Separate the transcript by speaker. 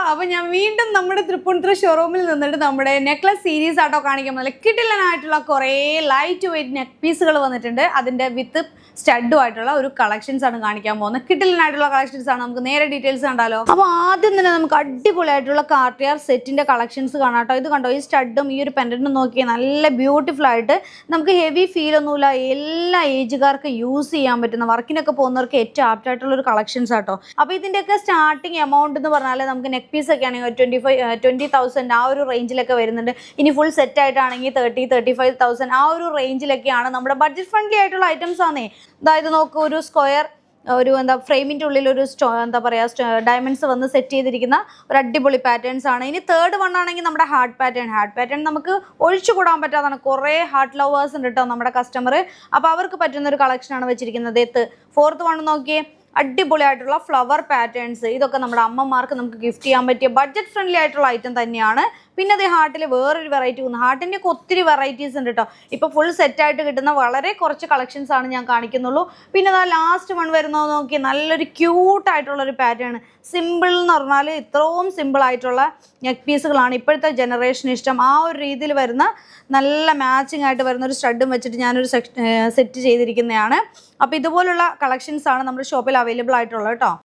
Speaker 1: അപ്പൊ ഞാൻ വീണ്ടും നമ്മുടെ തൃപ്പൂണിത്തുറ ഷോറൂമിൽ നിന്നിട്ട് നമ്മുടെ നെക്ലസ് സീരീസ് ആട്ടോ കാണിക്കാൻ പോലെ കിടിലനായിട്ടുള്ള കുറേ ലൈറ്റ് വെയിറ്റ് നെക്ക് പീസുകൾ വന്നിട്ടുണ്ട്. അതിന്റെ വിത്ത് സ്റ്റഡും ആയിട്ടുള്ള ഒരു കളക്ഷൻസ് ആണ് കാണിക്കാൻ പോകുന്നത്. കിടിലനായിട്ടുള്ള കളക്ഷൻസ് ആണ്. നമുക്ക് നേരെ ഡീറ്റെയിൽസ് കണ്ടാലോ. അപ്പൊ ആദ്യം തന്നെ നമുക്ക് അടിപൊളിയായിട്ടുള്ള കാർട്ടിയർ സെറ്റിന്റെ കളക്ഷൻസ് കാണാം കേട്ടോ. ഇത് കണ്ടോ, ഈ സ്റ്റഡും ഈ ഒരു പെൻഡന്റും നോക്കിയാൽ നല്ല ബ്യൂട്ടിഫുൾ ആയിട്ട് നമുക്ക് ഹെവി ഫീൽ ഒന്നുമില്ല. എല്ലാ ഏജുകാർക്ക് യൂസ് ചെയ്യാൻ പറ്റുന്ന വർക്കിനൊക്കെ പോകുന്നവർക്ക് ഏറ്റവും ആപ്റ്റ് ആയിട്ടുള്ള ഒരു കളക്ഷൻസ് ആട്ടോ. അപ്പൊ ഇതിന്റെയൊക്കെ സ്റ്റാർട്ടിങ് എമൗണ്ട് എന്ന് പറഞ്ഞാൽ നമുക്ക് നെക്ക് പീസ് ഒക്കെ ആണെങ്കിൽ 20,000 ആ ഒരു റേഞ്ചിലൊക്കെ വരുന്നുണ്ട്. ഇനി ഫുൾ സെറ്റ് ആയിട്ടാണെങ്കിൽ 35,000 ആ ഒരു റേഞ്ചിലൊക്കെയാണ് നമ്മുടെ ബഡ്ജറ്റ് ഫ്രണ്ട്ലി ആയിട്ടുള്ള ഐറ്റംസ് ആണേ. അതായത് നോക്ക്, ഒരു സ്ക്വയർ ഒരു ഫ്രെയിമിൻ്റെ ഉള്ളിൽ ഒരു ഡയമണ്ട്സ് വന്ന് സെറ്റ് ചെയ്തിരിക്കുന്ന ഒരു അടിപൊളി പാറ്റേൺസ് ആണ്. ഇനി തേർഡ് വൺ ആണെങ്കിൽ നമ്മുടെ ഹാർട്ട് പാറ്റേൺ നമുക്ക് ഒഴിച്ചുകൂടാൻ പറ്റാതാണ്. കുറേ ഹാർട്ട് ലവേഴ്സ് ഉണ്ട് കേട്ടോ നമ്മുടെ കസ്റ്റമർ. അപ്പോൾ അവർക്ക് പറ്റുന്ന ഒരു കളക്ഷനാണ് വെച്ചിരിക്കുന്നത്. ഫോർത്ത് വൺ നോക്കിയേ, അടിപൊളിയായിട്ടുള്ള ഫ്ലവർ പാറ്റേൺസ്. ഇതൊക്കെ നമ്മുടെ അമ്മമാർക്ക് നമുക്ക് ഗിഫ്റ്റ് ചെയ്യാൻ പറ്റിയ ബഡ്ജറ്റ് ഫ്രണ്ട്ലി ആയിട്ടുള്ള ഐറ്റം തന്നെയാണ്. പിന്നെ അതേ ഹാർട്ടിൽ വേറൊരു വെറൈറ്റി വന്നു. ഹാർട്ടിൻ്റെ ഒക്കെ ഒത്തിരി വെറൈറ്റീസ് ഉണ്ട് കേട്ടോ. ഇപ്പോൾ ഫുൾ സെറ്റായിട്ട് കിട്ടുന്ന വളരെ കുറച്ച് കളക്ഷൻസ് ആണ് ഞാൻ കാണിക്കുന്നുള്ളൂ. പിന്നെ അതാ ലാസ്റ്റ് വൺ വരുന്നത് നോക്കി, നല്ലൊരു ക്യൂട്ടായിട്ടുള്ളൊരു പാറ്റേൺ. സിമ്പിൾ എന്ന് പറഞ്ഞാൽ ഇത്രയും സിമ്പിൾ ആയിട്ടുള്ള നെക്ക് പീസുകളാണ് ഇപ്പോഴത്തെ ജനറേഷൻ ഇഷ്ടം. ആ ഒരു രീതിയിൽ വരുന്ന നല്ല മാച്ചിങ് ആയിട്ട് വരുന്ന ഒരു സ്റ്റഡും വെച്ചിട്ട് ഞാനൊരു സെറ്റ് ചെയ്തിരിക്കുന്നതാണ്. അപ്പോൾ ഇതുപോലുള്ള കളക്ഷൻസ് ആണ് നമ്മുടെ ഷോപ്പിൽ അവൈലബിൾ ആയിട്ടുള്ളത് കേട്ടോ.